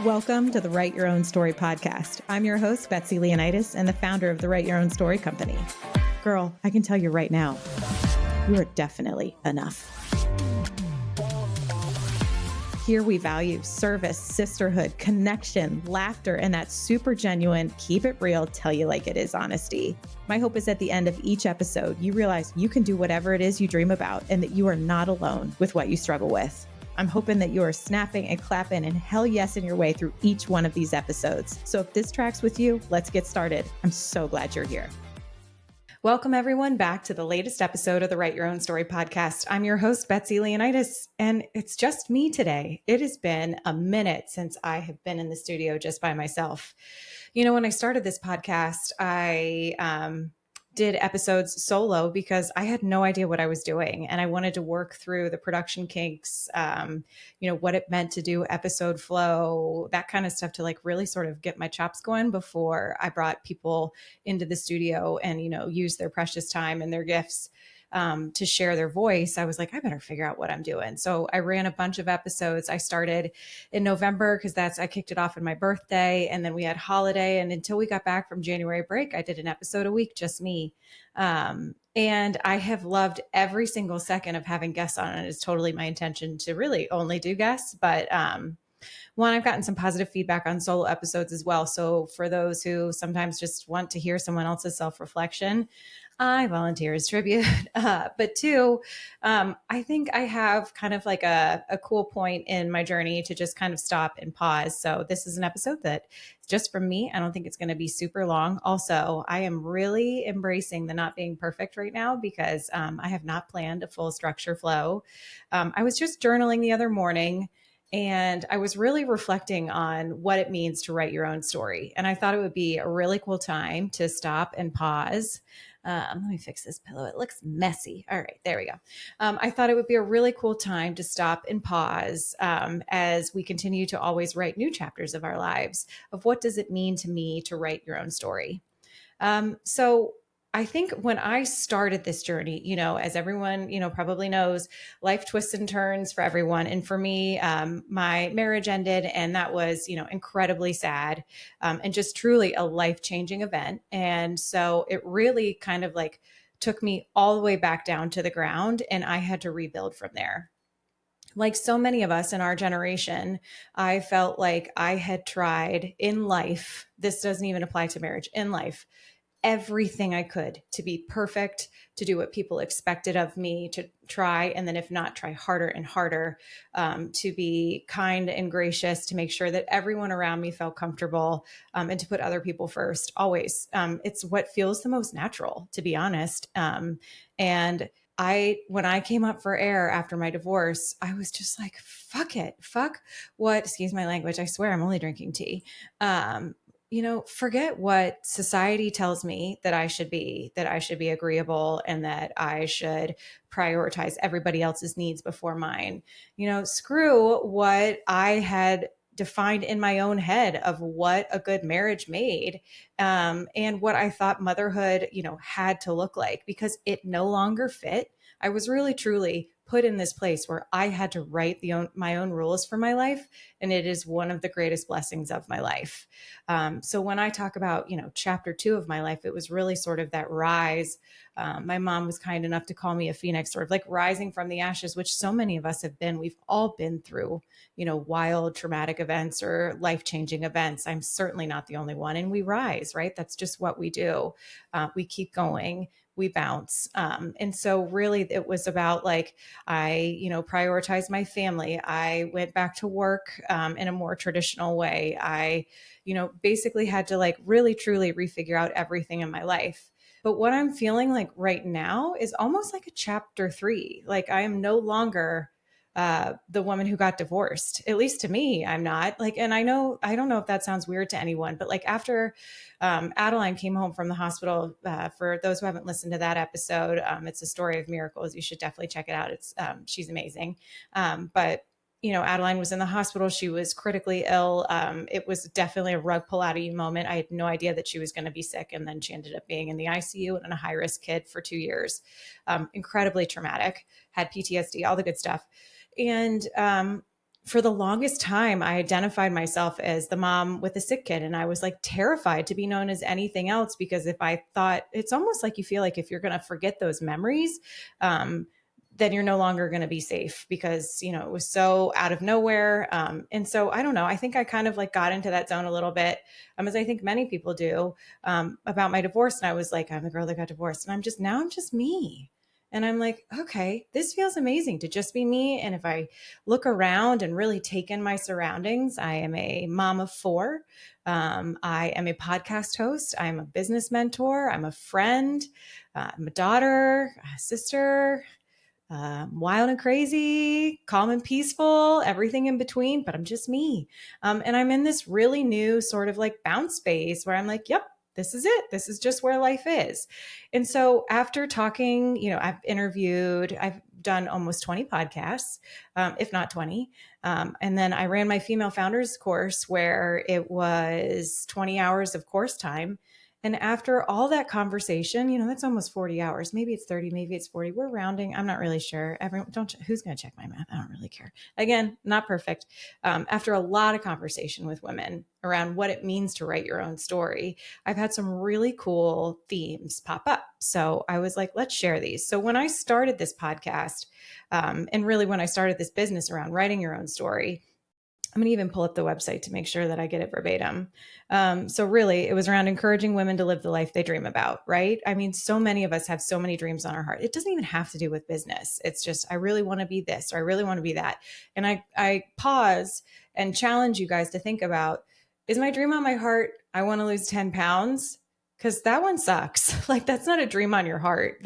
Welcome to the Write Your Own Story podcast. I'm your host, Betsy Leonidas, and the founder of the Write Your Own Story company. Girl, I can tell you right now, you are definitely enough. Here we value service, sisterhood, connection, laughter, and that super genuine, keep it real, tell you like it is honesty. My hope is at the end of each episode, you realize you can do whatever it is you dream about and that you are not alone with what you struggle with. I'm hoping that you are snapping and clapping and hell yes in your way through each one of these episodes. So if this tracks with you, let's get started. I'm so glad you're here. Welcome everyone back to the latest episode of the Write Your Own Story podcast. I'm your host, Betsy Leonidas, and it's just me today. It has been a minute since I have been in the studio just by myself. You know, when I started this podcast, I did episodes solo because I had no idea what I was doing. And I wanted to work through the production kinks, what it meant to do episode flow, that kind of stuff to like really sort of get my chops going before I brought people into the studio and, use their precious time and their gifts to share their voice. I was like, I better figure out what I'm doing. So I ran a bunch of episodes. I started in November because I kicked it off on my birthday, and then we had holiday. And until we got back from January break, I did an episode a week, just me. And I have loved every single second of having guests on. And it's totally my intention to really only do guests. But one, I've gotten some positive feedback on solo episodes as well. So for those who sometimes just want to hear someone else's self-reflection, I volunteer as tribute. But two, I think I have kind of like a cool point in my journey to just kind of stop and pause. So this is an episode that is just from me. I don't think it's going to be super long. Also, I am really embracing the not being perfect right now because I have not planned a full structure flow. I was just journaling the other morning, and I was really reflecting on what it means to write your own story. And I thought it would be a really cool time to stop and pause. Let me fix this pillow. It looks messy. All right, there we go. I thought it would be a really cool time to stop and pause as we continue to always write new chapters of our lives of what does it mean to me to write your own story. So I think when I started this journey, as everyone, probably knows, life twists and turns for everyone. And for me, my marriage ended, and that was, incredibly sad and just truly a life-changing event. And so it really kind of like took me all the way back down to the ground, and I had to rebuild from there. Like so many of us in our generation, I felt like I had tried in life, this doesn't even apply to marriage, in life, everything I could to be perfect, to do what people expected of me, to try, and then if not, try harder and harder, to be kind and gracious, to make sure that everyone around me felt comfortable, and to put other people first, always. It's what feels the most natural, to be honest. And when I came up for air after my divorce, I was just like, fuck it, fuck what, excuse my language, I swear I'm only drinking tea. Forget what society tells me that I should be agreeable and that I should prioritize everybody else's needs before mine. Screw what I had defined in my own head of what a good marriage made, and what I thought motherhood, had to look like, because it no longer fit. I was really, truly put in this place where I had to write my own rules for my life. And it is one of the greatest blessings of my life. So when I talk about, chapter 2 of my life, it was really sort of that rise. My mom was kind enough to call me a phoenix, sort of like rising from the ashes, which so many of us have been. We've all been through, wild, traumatic events or life-changing events. I'm certainly not the only one. And we rise, right? That's just what we do. We keep going. We bounce. And so really it was about like, I, prioritized my family. I went back to work in a more traditional way. I, basically had to like really, truly refigure out everything in my life. But what I'm feeling like right now is almost like a chapter 3. Like I am no longer the woman who got divorced. At least to me, I'm not. Like, and I don't know if that sounds weird to anyone, but like after Adeline came home from the hospital, for those who haven't listened to that episode, it's a story of miracles. You should definitely check it out. It's she's amazing. But Adeline was in the hospital. She was critically ill. It was definitely a rug pull out of you moment. I had no idea that she was going to be sick. And then she ended up being in the ICU and a high risk kid for 2 years. Incredibly traumatic, had PTSD, all the good stuff. And for the longest time, I identified myself as the mom with a sick kid. And I was like terrified to be known as anything else, because if I thought, it's almost like you feel like if you're going to forget those memories, then you're no longer going to be safe, because, it was so out of nowhere. And so I don't know, I think I kind of like got into that zone a little bit, as I think many people do, about my divorce. And I was like, I'm the girl that got divorced, and I'm just me. And I'm like, okay, this feels amazing to just be me. And if I look around and really take in my surroundings, I am a mom of four. I am a podcast host. I'm a business mentor. I'm a friend. I'm a daughter, a sister, wild and crazy, calm and peaceful, everything in between, but I'm just me. And I'm in this really new sort of like bounce space where I'm like, yep, this is it. This is just where life is. And so after talking, I've done almost 20 podcasts, if not 20. And then I ran my female founders course where it was 20 hours of course time. And after all that conversation, that's almost 40 hours. Maybe it's 30, maybe it's 40. We're rounding. I'm not really sure. Who's going to check my math? I don't really care. Again, not perfect. After a lot of conversation with women around what it means to write your own story, I've had some really cool themes pop up. So I was like, let's share these. So when I started this podcast, and really when I started this business around writing your own story, I'm going to even pull up the website to make sure that I get it verbatim. So really, it was around encouraging women to live the life they dream about, right? I mean, so many of us have so many dreams on our heart. It doesn't even have to do with business. It's just, I really want to be this, or I really want to be that. And I pause and challenge you guys to think about, is my dream on my heart, I want to lose 10 pounds? Because that one sucks. Like, that's not a dream on your heart.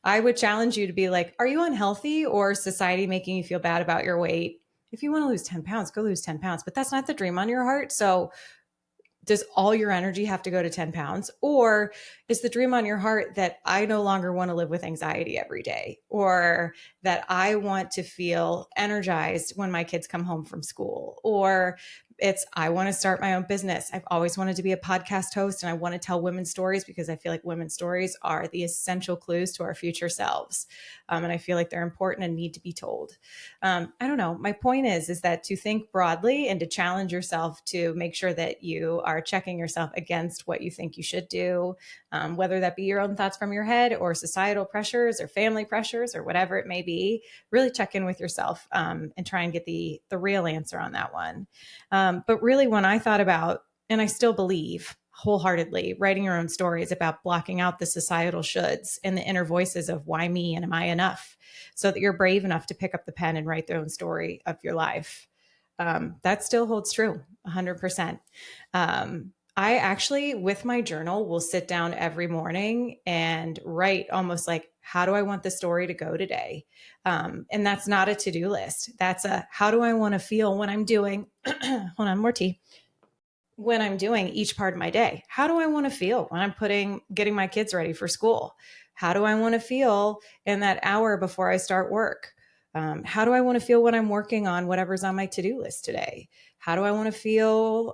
I would challenge you to be like, are you unhealthy, or society making you feel bad about your weight? If you want to lose 10 pounds, go lose 10 pounds, but that's not the dream on your heart. So does all your energy have to go to 10 pounds? Or is the dream on your heart that I no longer want to live with anxiety every day, or that I want to feel energized when my kids come home from school, or it's, I want to start my own business. I've always wanted to be a podcast host, and I want to tell women's stories because I feel like women's stories are the essential clues to our future selves. And I feel like they're important and need to be told. I don't know. My point is that to think broadly and to challenge yourself to make sure that you are checking yourself against what you think you should do, whether that be your own thoughts from your head, or societal pressures, or family pressures, or whatever it may be. Really check in with yourself, and try and get the real answer on that one. But really, when I thought about, and I still believe wholeheartedly, writing your own story is about blocking out the societal shoulds and the inner voices of why me and am I enough, so that you're brave enough to pick up the pen and write their own story of your life. That still holds true 100%. I actually, with my journal, will sit down every morning and write almost like, how do I want the story to go today? And that's not a to-do list. That's a, how do I want to feel when I'm doing, hold on, more tea. When I'm doing each part of my day? How do I want to feel when I'm getting my kids ready for school? How do I want to feel in that hour before I start work? How do I want to feel when I'm working on whatever's on my to-do list today? How do I want to feel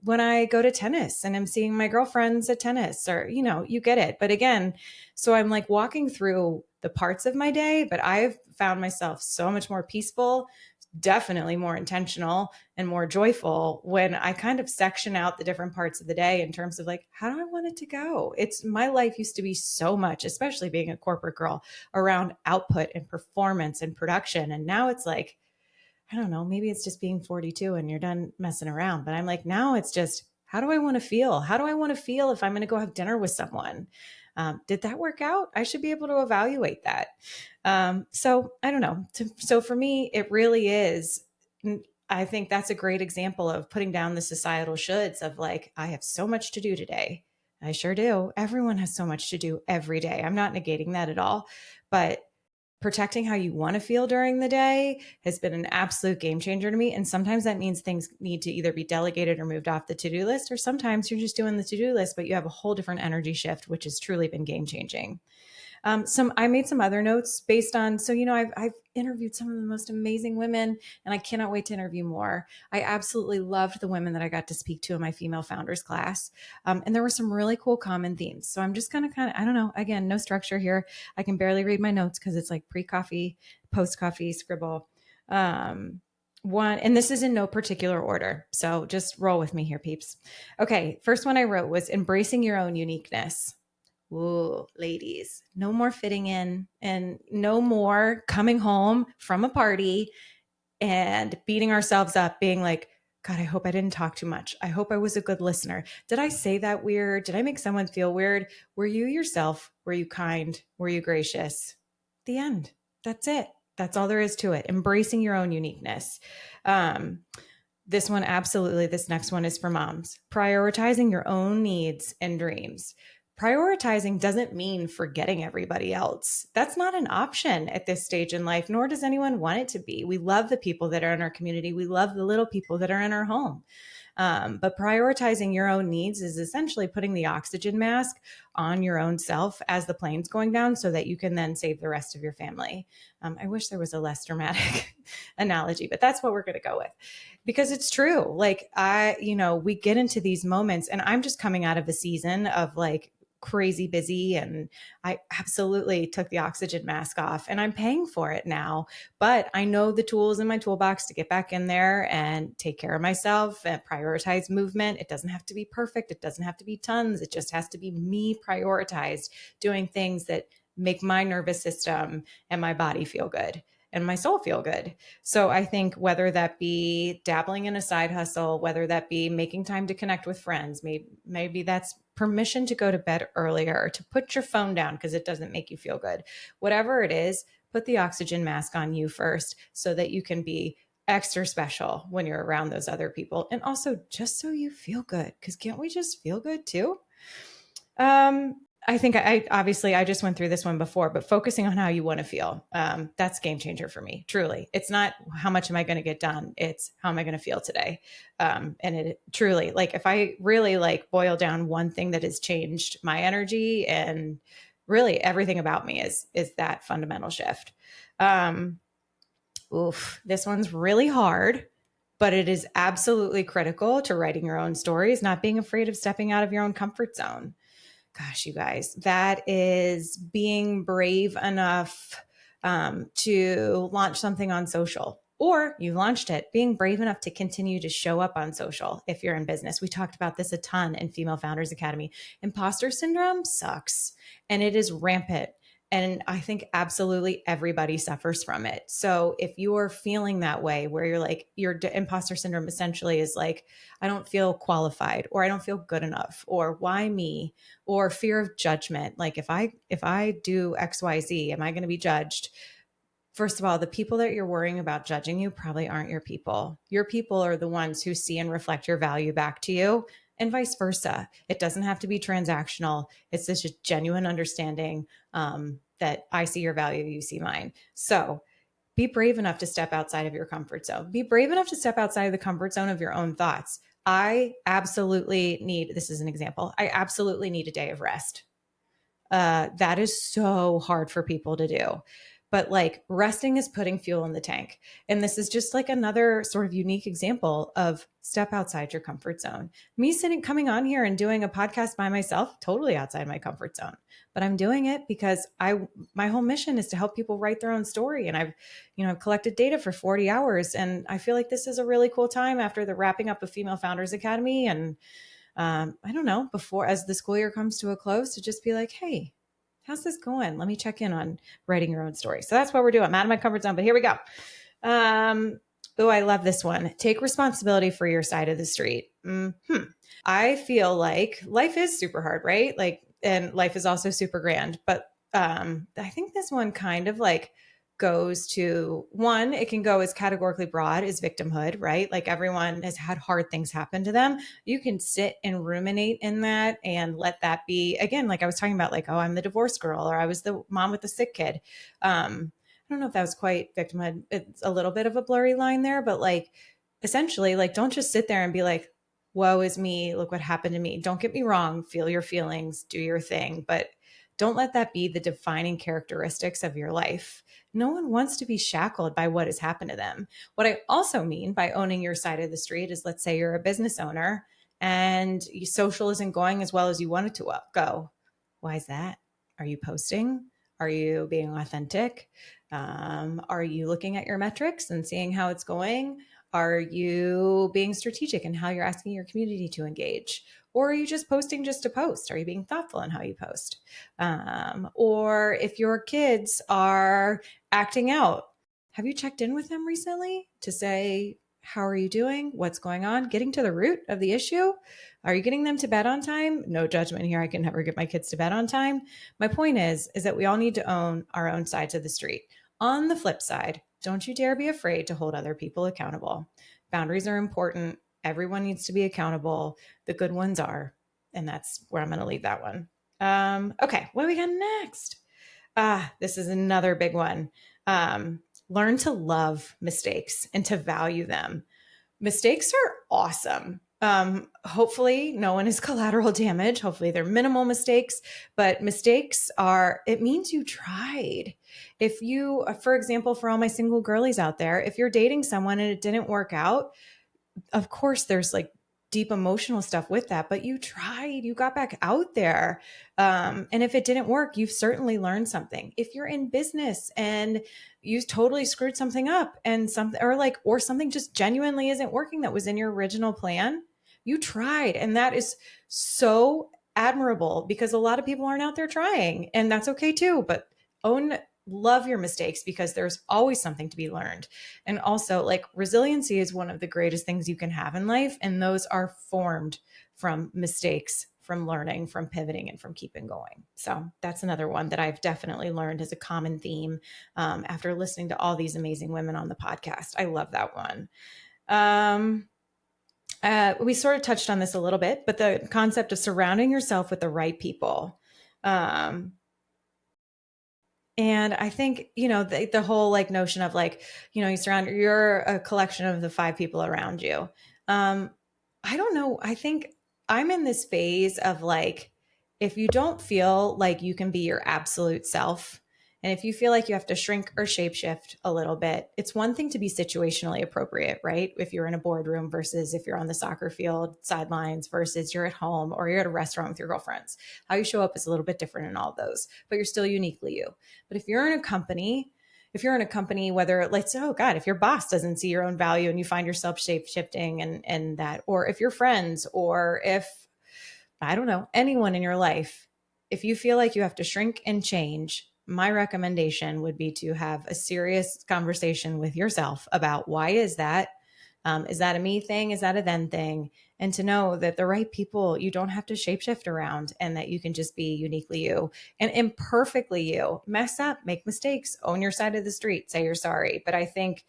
when I go to tennis and I'm seeing my girlfriends at tennis, or, you get it. But again, so I'm like walking through the parts of my day, but I've found myself so much more peaceful, definitely more intentional and more joyful when I kind of section out the different parts of the day in terms of like, how do I want it to go? It's, my life used to be so much, especially being a corporate girl, around output and performance and production. And now it's like, I don't know, maybe it's just being 42 and you're done messing around. But I'm like, now it's just, how do I want to feel? How do I want to feel if I'm going to go have dinner with someone? Did that work out? I should be able to evaluate that. So I don't know. So for me, it really is. I think that's a great example of putting down the societal shoulds of like, I have so much to do today. I sure do. Everyone has so much to do every day. I'm not negating that at all, but protecting how you want to feel during the day has been an absolute game changer to me. And sometimes that means things need to either be delegated or moved off the to-do list, or sometimes you're just doing the to-do list, but you have a whole different energy shift, which has truly been game changing. I made some other notes based on, so, I've interviewed some of the most amazing women, and I cannot wait to interview more. I absolutely loved the women that I got to speak to in my female founders class. And there were some really cool common themes. So I'm just going to I don't know, again, no structure here. I can barely read my notes because it's like pre-coffee, post-coffee scribble. One, and this is in no particular order. So just roll with me here, peeps. Okay. First one I wrote was embracing your own uniqueness. Ooh, ladies, no more fitting in and no more coming home from a party and beating ourselves up, being like, God, I hope I didn't talk too much. I hope I was a good listener. Did I say that weird? Did I make someone feel weird? Were you yourself? Were you kind? Were you gracious? The end. That's it. That's all there is to it. Embracing your own uniqueness. Um, this one, absolutely. This next one is for moms. Prioritizing your own needs and dreams. Prioritizing doesn't mean forgetting everybody else. That's not an option at this stage in life, nor does anyone want it to be. We love the people that are in our community. We love the little people that are in our home. But prioritizing your own needs is essentially putting the oxygen mask on your own self as the plane's going down so that you can then save the rest of your family. I wish there was a less dramatic analogy, but that's what we're going to go with because it's true. Like we get into these moments and I'm just coming out of a season of like crazy busy and I absolutely took the oxygen mask off and I'm paying for it now, but I know the tools in my toolbox to get back in there and take care of myself and prioritize movement. It doesn't have to be perfect. It doesn't have to be tons. It just has to be me prioritized doing things that make my nervous system and my body feel good and my soul feel good. So I think whether that be dabbling in a side hustle, whether that be making time to connect with friends, maybe that's permission to go to bed earlier or to put your phone down because it doesn't make you feel good. Whatever it is, put the oxygen mask on you first so that you can be extra special when you're around those other people. And also just so you feel good, because can't we just feel good too? I think I just went through this one before, but focusing on how you want to feel, that's game changer for me. Truly, it's not how much am I going to get done; it's how am I going to feel today. And it truly, like, if I really like boil down one thing that has changed my energy and really everything about me is that fundamental shift. This one's really hard, but it is absolutely critical to writing your own stories, not being afraid of stepping out of your own comfort zone. Gosh, you guys, that is being brave enough to launch something on social, or you launched it, being brave enough to continue to show up on social if you're in business. We talked about this a ton in Female Founders Academy. Imposter syndrome sucks and it is rampant. And I think absolutely everybody suffers from it. So if you're feeling that way, where you're like, your imposter syndrome essentially is like, I don't feel qualified, or I don't feel good enough, or why me, or fear of judgment. Like if I do XYZ, am I going to be judged? First of all, the people that you're worrying about judging you probably aren't your people. Your people are the ones who see and reflect your value back to you, and vice versa. It doesn't have to be transactional. It's just genuine understanding that I see your value, you see mine. So be brave enough to step outside of your comfort zone. Be brave enough to step outside of the comfort zone of your own thoughts. I absolutely need, this is an example, I absolutely need a day of rest. That is so hard for people to do. But like resting is putting fuel in the tank. And this is just like another sort of unique example of step outside your comfort zone. Me coming on here and doing a podcast by myself, totally outside my comfort zone. But I'm doing it because my whole mission is to help people write their own story. And I've collected data for 40 hours. And I feel like this is a really cool time after the wrapping up of Female Founders Academy. And I don't know, before as the school year comes to a close, to just be like, hey, how's this going? Let me check in on writing your own story. So that's what we're doing. I'm out of my comfort zone, but here we go. I love this one. Take responsibility for your side of the street. I feel like life is super hard, right? Like, and life is also super grand. But I think this one kind of like goes to one, it can go as categorically broad as victimhood, right? Like everyone has had hard things happen to them. You can sit and ruminate in that and let that be, again, like I was talking about, like, oh, I'm the divorced girl, or I was the mom with the sick kid. I don't know if that was quite victimhood. It's a little bit of a blurry line there, but like essentially, like, don't just sit there and be like, woe is me, look what happened to me. Don't get me wrong, feel your feelings, do your thing, but don't let that be the defining characteristics of your life. No one wants to be shackled by what has happened to them. What I also mean by owning your side of the street is, let's say you're a business owner and social isn't going as well as you want it to go. Why is that? Are you posting? Are you being authentic? Are you looking at your metrics and seeing how it's going? Are you being strategic in how you're asking your community to engage? Or are you just posting just to post? Are you being thoughtful in how you post? Or if your kids are acting out, have you checked in with them recently to say, how are you doing? What's going on? Getting to the root of the issue. Are you getting them to bed on time? No judgment here. I can never get my kids to bed on time. My point is that we all need to own our own sides of the street. On the flip side, don't you dare be afraid to hold other people accountable. Boundaries are important. Everyone needs to be accountable. The good ones are. And that's where I'm going to leave that one. Okay, what do we got next? This is another big one. Learn to love mistakes and to value them. Mistakes are awesome. Hopefully no one is collateral damage. Hopefully they're minimal mistakes, but mistakes are, it means you tried. If you, for example, for all my single girlies out there, if you're dating someone and it didn't work out, of course there's like deep emotional stuff with that, but you tried, you got back out there. And if it didn't work, you've certainly learned something. If you're in business and you totally screwed something up and something, or something just genuinely isn't working that was in your original plan, you tried. And that is so admirable because a lot of people aren't out there trying, and that's okay too, but love your mistakes because there's always something to be learned. And also, like, resiliency is one of the greatest things you can have in life. And those are formed from mistakes, from learning, from pivoting, and from keeping going. So that's another one that I've definitely learned as a common theme after listening to all these amazing women on the podcast. I love that one. We sort of touched on this a little bit, but the concept of surrounding yourself with the right people. And I think, the whole like notion of like, you're a collection of the 5 people around you. I don't know. I think I'm in this phase of like, if you don't feel like you can be your absolute self, and if you feel like you have to shrink or shapeshift a little bit, it's one thing to be situationally appropriate, right? If you're in a boardroom versus if you're on the soccer field sidelines versus you're at home or you're at a restaurant with your girlfriends. How you show up is a little bit different in all of those, but you're still uniquely you. But if you're in a company, whether let's say, oh God, if your boss doesn't see your own value and you find yourself shape shifting and that, or if your friends, or if, I don't know, anyone in your life, if you feel like you have to shrink and change, my recommendation would be to have a serious conversation with yourself about why is that? Is that a me thing? Is that a them thing? And to know that the right people, you don't have to shapeshift around, and that you can just be uniquely you and imperfectly you. Mess up, make mistakes, own your side of the street, say you're sorry. But I think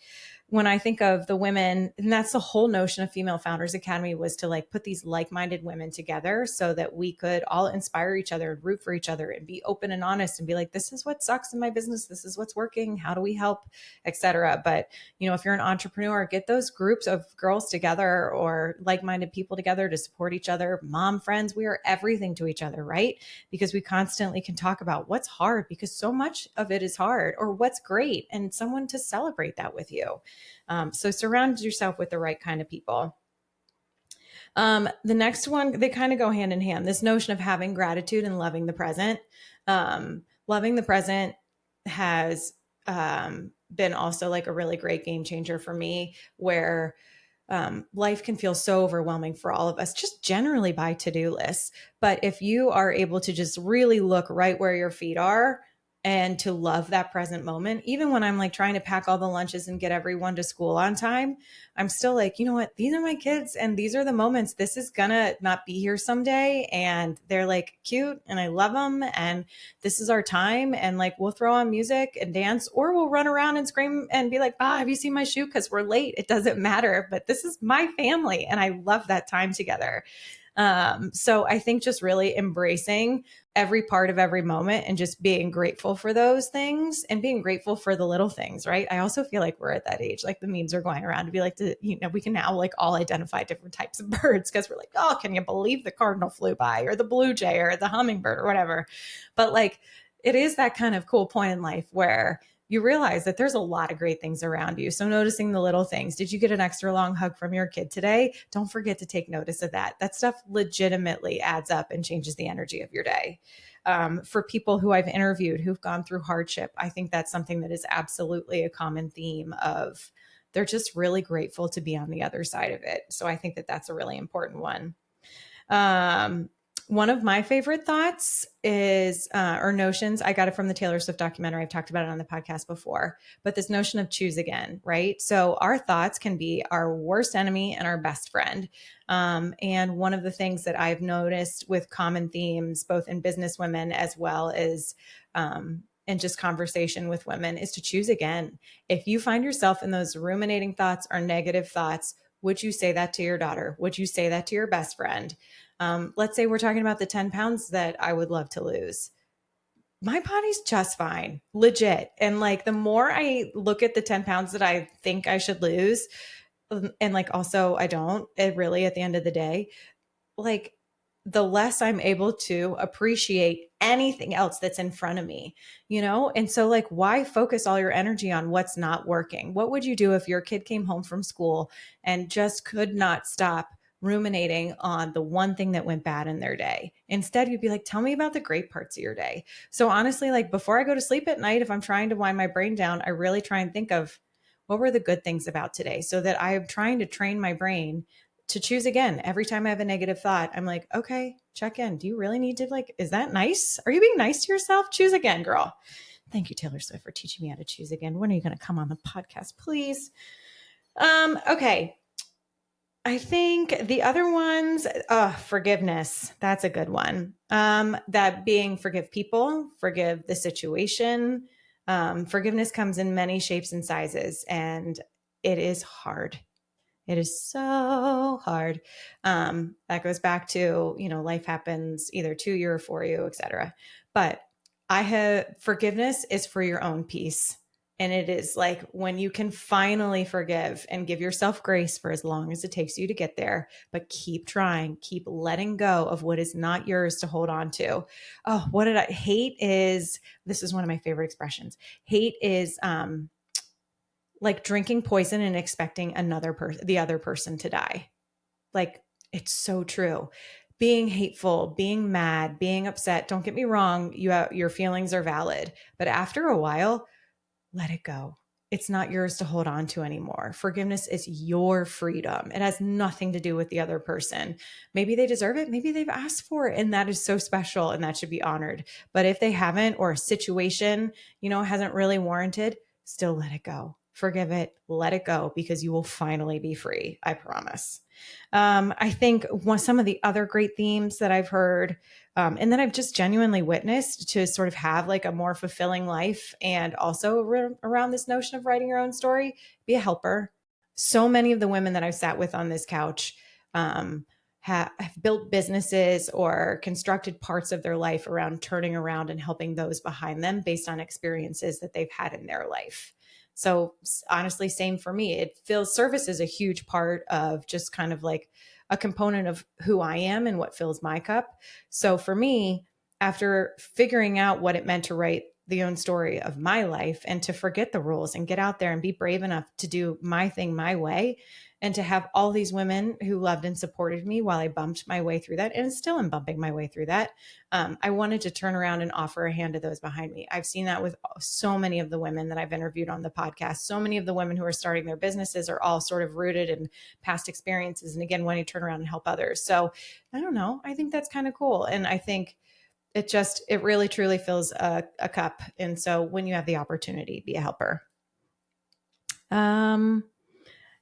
when I think of the women, and that's the whole notion of Female Founders Academy, was to like put these like-minded women together so that we could all inspire each other and root for each other and be open and honest and be like, this is what sucks in my business. This is what's working. How do we help, etc. But, if you're an entrepreneur, get those groups of girls together or like-minded people together to support each other. Mom, friends, we are everything to each other, right? Because we constantly can talk about what's hard, because so much of it is hard, or what's great, and someone to celebrate that with you. So surround yourself with the right kind of people. The next one, they kind of go hand in hand. This notion of having gratitude and loving the present. Loving the present has been also like a really great game changer for me, where life can feel so overwhelming for all of us, just generally by to-do lists. But if you are able to just really look right where your feet are and to love that present moment, even when I'm like trying to pack all the lunches and get everyone to school on time, I'm still like, you know what? These are my kids and these are the moments. This is gonna not be here someday. And they're like cute and I love them. And this is our time. And like, we'll throw on music and dance, or we'll run around and scream and be like, have you seen my shoe? Because we're late. It doesn't matter. But this is my family. And I love that time together. So I think just really embracing every part of every moment and just being grateful for those things and being grateful for the little things, right? I also feel like we're at that age, like the memes are going around to be like, we can now like all identify different types of birds because we're like, oh, can you believe the cardinal flew by, or the blue jay or the hummingbird or whatever. But like, it is that kind of cool point in life where you realize that there's a lot of great things around you. So noticing the little things. Did you get an extra long hug from your kid today? Don't forget to take notice of that. That stuff legitimately adds up and changes the energy of your day. For people who I've interviewed who've gone through hardship, I think that's something that is absolutely a common theme of they're just really grateful to be on the other side of it. So I think that that's a really important one. Um, One of my favorite thoughts is, or notions, I got it from the Taylor Swift documentary. I've talked about it on the podcast before, but this notion of choose again, right? So our thoughts can be our worst enemy and our best friend. And one of the things that I've noticed with common themes, both in business women as well as, and just conversation with women, is to choose again. If you find yourself in those ruminating thoughts or negative thoughts, would you say that to your daughter? Would you say that to your best friend? Let's say we're talking about the 10 pounds that I would love to lose. My body's just fine, legit. And like, the more I look at the 10 pounds that I think I should lose, and like, also I don't, it really, at the end of the day, like, the less I'm able to appreciate anything else that's in front of me, you know? And so, like, why focus all your energy on what's not working? What would you do if your kid came home from school and just could not stop ruminating on the one thing that went bad in their day? Instead, you'd be like, tell me about the great parts of your day. So, honestly, like, before I go to sleep at night, if I'm trying to wind my brain down, I really try and think of what were the good things about today, so that I'm trying to train my brain to choose again. Every time I have a negative thought, I'm like, okay, check in. Do you really need to, like, is that nice? Are you being nice to yourself? Choose again, girl. Thank you, Taylor Swift, for teaching me how to choose again. When are you going to come on the podcast, please? Okay. I think the other ones, forgiveness. That's a good one. That being, forgive people, forgive the situation. Forgiveness comes in many shapes and sizes, and it is hard. It is so hard. That goes back to, life happens either to you or for you, etc. But forgiveness is for your own peace. And it is like when you can finally forgive and give yourself grace for as long as it takes you to get there, but keep trying, keep letting go of what is not yours to hold on to. Oh, hate is, this is one of my favorite expressions. Hate is, like drinking poison and expecting the other person to die. Like, it's so true. Being hateful, being mad, being upset. Don't get me wrong. Your feelings are valid, but after a while, let it go. It's not yours to hold on to anymore. Forgiveness is your freedom. It has nothing to do with the other person. Maybe they deserve it. Maybe they've asked for it, and that is so special and that should be honored. But if they haven't, or a situation, hasn't really warranted, still let it go. Forgive it, let it go, because you will finally be free. I promise. I think some of the other great themes that I've heard, and that I've just genuinely witnessed to sort of have like a more fulfilling life, and also around this notion of writing your own story, be a helper. So many of the women that I've sat with on this couch have built businesses or constructed parts of their life around turning around and helping those behind them based on experiences that they've had in their life. So honestly, same for me. Service is a huge part of just kind of like a component of who I am and what fills my cup. So for me, after figuring out what it meant to write the own story of my life and to forget the rules and get out there and be brave enough to do my thing my way, and to have all these women who loved and supported me while I bumped my way through that, and still am bumping my way through that, I wanted to turn around and offer a hand to those behind me. I've seen that with so many of the women that I've interviewed on the podcast. So many of the women who are starting their businesses are all sort of rooted in past experiences, and again, wanting to turn around and help others. So I don't know. I think that's kind of cool. And I think it really truly fills a cup. And so when you have the opportunity, be a helper.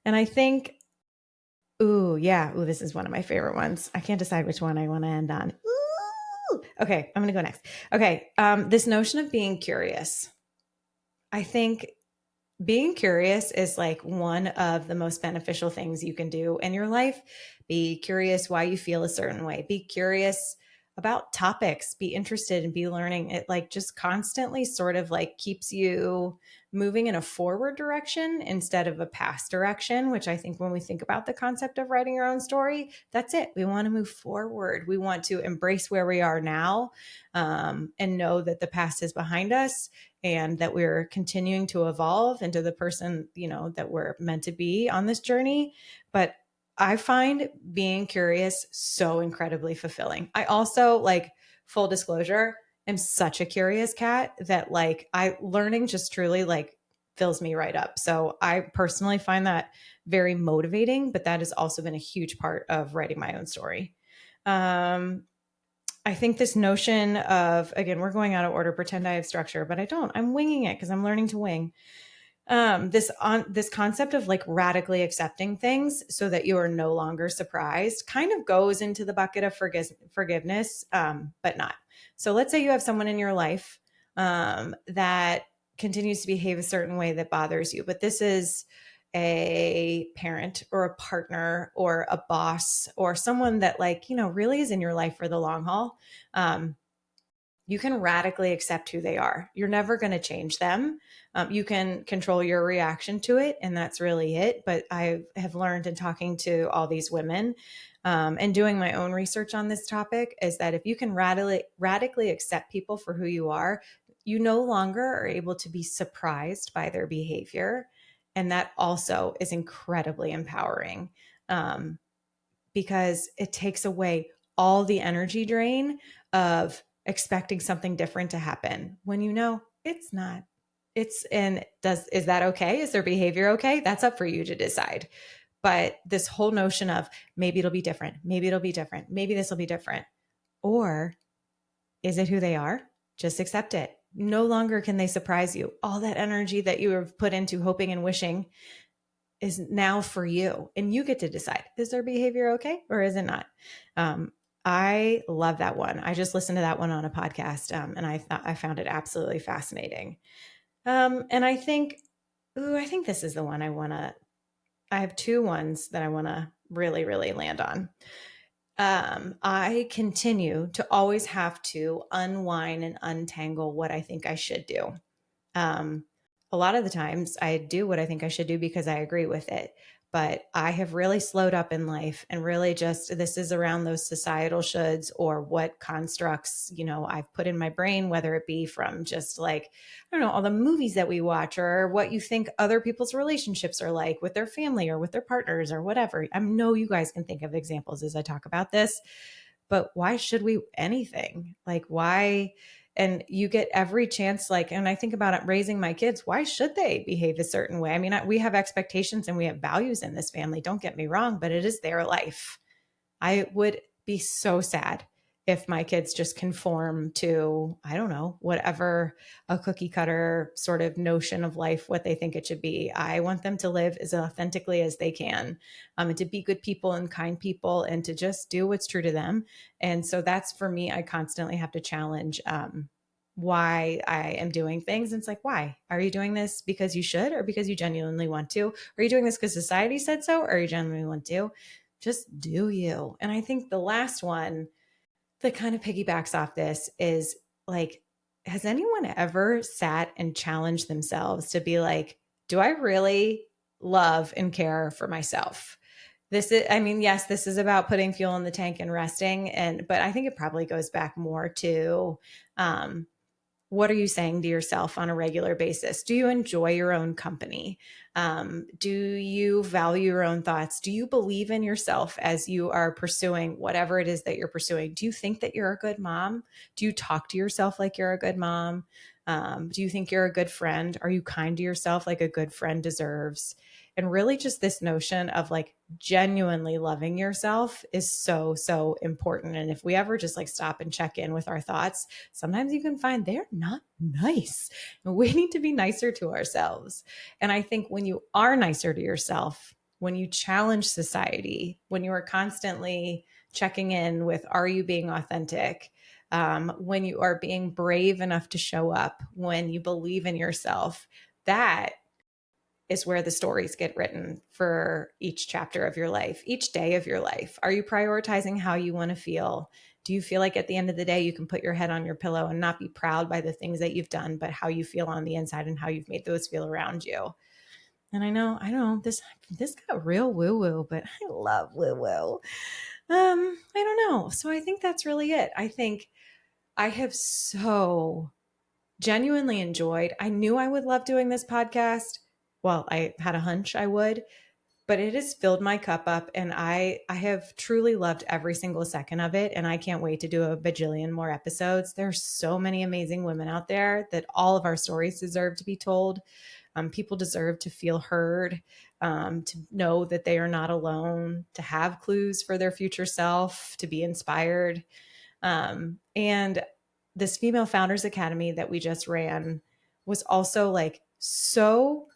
And I think, this is one of my favorite ones. I can't decide which one I want to end on. Ooh, okay, I'm going to go next. Okay, this notion of being curious. I think being curious is like one of the most beneficial things you can do in your life. Be curious why you feel a certain way. Be curious about topics. Be interested and be learning. It like just constantly sort of like keeps you moving in a forward direction instead of a past direction, which I think when we think about the concept of writing your own story, that's it. We want to move forward. We want to embrace where we are now, and know that the past is behind us, and that we're continuing to evolve into the person, that we're meant to be on this journey. But I find being curious so incredibly fulfilling. I also, like, full disclosure, am such a curious cat that like learning just truly like fills me right up. So I personally find that very motivating, but that has also been a huge part of writing my own story. I think this notion of, again, we're going out of order, pretend I have structure, but I don't. I'm winging it because I'm learning to wing. This concept of like radically accepting things so that you are no longer surprised kind of goes into the bucket of forgiveness, but not. So let's say you have someone in your life that continues to behave a certain way that bothers you, but this is a parent or a partner or a boss or someone that, like, really is in your life for the long haul. You can radically accept who they are. You're never going to change them. You can control your reaction to it, and that's really it. But I have learned in talking to all these women and doing my own research on this topic is that if you can radically accept people for who you are, you no longer are able to be surprised by their behavior. And that also is incredibly empowering because it takes away all the energy drain of expecting something different to happen when it's not. Is that okay? Is their behavior okay? That's up for you to decide. But this whole notion of maybe it'll be different, maybe it'll be different, maybe this will be different, or is it who they are? Just accept it. No longer can they surprise you. All that energy that you have put into hoping and wishing is now for you, and you get to decide, is their behavior okay or is it not? I love that one. I just listened to that one on a podcast, and I found it absolutely fascinating. And I think this is the one I have two ones that I want to really, really land on. I continue to always have to unwind and untangle what I think I should do. A lot of the times I do what I think I should do because I agree with it. But I have really slowed up in life and really just, this is around those societal shoulds or what constructs, I've put in my brain, whether it be from just like, I don't know, all the movies that we watch or what you think other people's relationships are like with their family or with their partners or whatever. I know you guys can think of examples as I talk about this, but why should we anything? Like, why? And you get every chance, like, and I think about it, raising my kids, why should they behave a certain way? I mean, we have expectations and we have values in this family, don't get me wrong, but it is their life. I would be so sad if my kids just conform to, I don't know, whatever a cookie cutter sort of notion of life, what they think it should be. I want them to live as authentically as they can, and to be good people and kind people and to just do what's true to them. And so that's, for me, I constantly have to challenge why I am doing things. And it's like, why are you doing this? Because you should, or because you genuinely want to? Are you doing this because society said so, or you genuinely want to? Just do you. And I think the last one that kind of piggybacks off this is like, has anyone ever sat and challenged themselves to be like, do I really love and care for myself? This is, I mean, yes, this is about putting fuel in the tank and resting. But I think it probably goes back more to, what are you saying to yourself on a regular basis? Do you enjoy your own company? Do you value your own thoughts? Do you believe in yourself as you are pursuing whatever it is that you're pursuing? Do you think that you're a good mom? Do you talk to yourself like you're a good mom? Do you think you're a good friend? Are you kind to yourself like a good friend deserves? And really just this notion of like genuinely loving yourself is so, so important. And if we ever just like stop and check in with our thoughts, sometimes you can find they're not nice. We need to be nicer to ourselves. And I think when you are nicer to yourself, when you challenge society, when you are constantly checking in with, are you being authentic? When you are being brave enough to show up, when you believe in yourself, that is where the stories get written for each chapter of your life, each day of your life. Are you prioritizing how you want to feel? Do you feel like at the end of the day, you can put your head on your pillow and not be proud by the things that you've done, but how you feel on the inside and how you've made those feel around you? And I know this got real woo-woo, but I love woo-woo. I don't know. So I think that's really it. I think I have so genuinely enjoyed. I knew I would love doing this podcast. Well, I had a hunch I would, but it has filled my cup up, and I have truly loved every single second of it. And I can't wait to do a bajillion more episodes. There's so many amazing women out there that all of our stories deserve to be told. People deserve to feel heard, to know that they are not alone, to have clues for their future self, to be inspired. And this Female Founders Academy that we just ran was also like so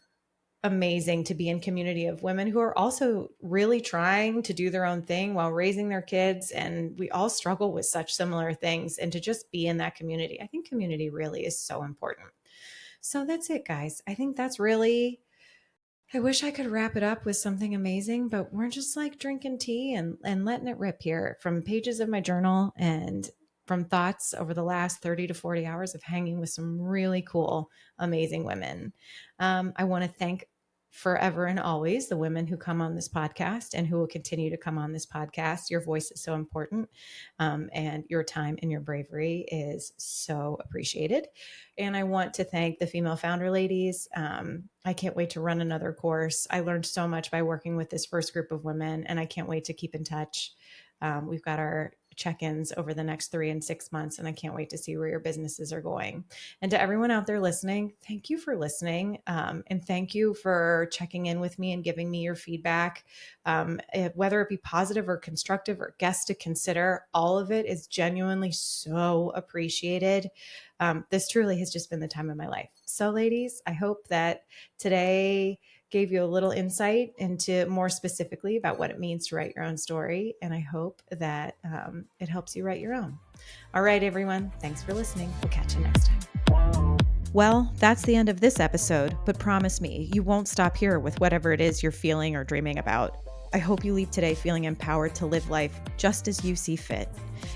amazing to be in community of women who are also really trying to do their own thing while raising their kids. And we all struggle with such similar things. And to just be in that community, I think community really is so important. So that's it, guys. I think that's really, I wish I could wrap it up with something amazing, but we're just like drinking tea and letting it rip here from pages of my journal and from thoughts over the last 30 to 40 hours of hanging with some really cool, amazing women. I want to thank forever and always the women who come on this podcast and who will continue to come on this podcast. Your voice is so important, and your time and your bravery is so appreciated. And I want to thank the Female Founder ladies. I can't wait to run another course. I learned so much by working with this first group of women, and I can't wait to keep in touch. We've got our check-ins over the next 3 and 6 months, and I can't wait to see where your businesses are going. And to everyone out there listening, thank you for listening, and thank you for checking in with me and giving me your feedback, whether it be positive or constructive or guests to consider. All of it is genuinely so appreciated. This truly has just been the time of my life. So ladies, I hope that today gave you a little insight into more specifically about what it means to write your own story. And I hope that it helps you write your own. All right, everyone. Thanks for listening. We'll catch you next time. Well, that's the end of this episode, but promise me, you won't stop here with whatever it is you're feeling or dreaming about. I hope you leave today feeling empowered to live life just as you see fit.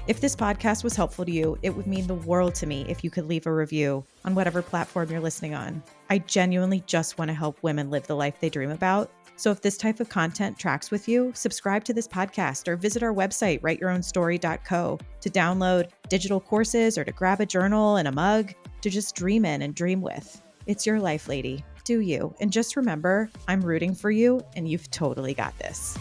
If this podcast was helpful to you, it would mean the world to me if you could leave a review on whatever platform you're listening on. I genuinely just want to help women live the life they dream about. So if this type of content tracks with you, subscribe to this podcast or visit our website, writeyourownsstory.co, to download digital courses or to grab a journal and a mug to just dream in and dream with. It's your life, lady. Do you. And just remember, I'm rooting for you and you've totally got this.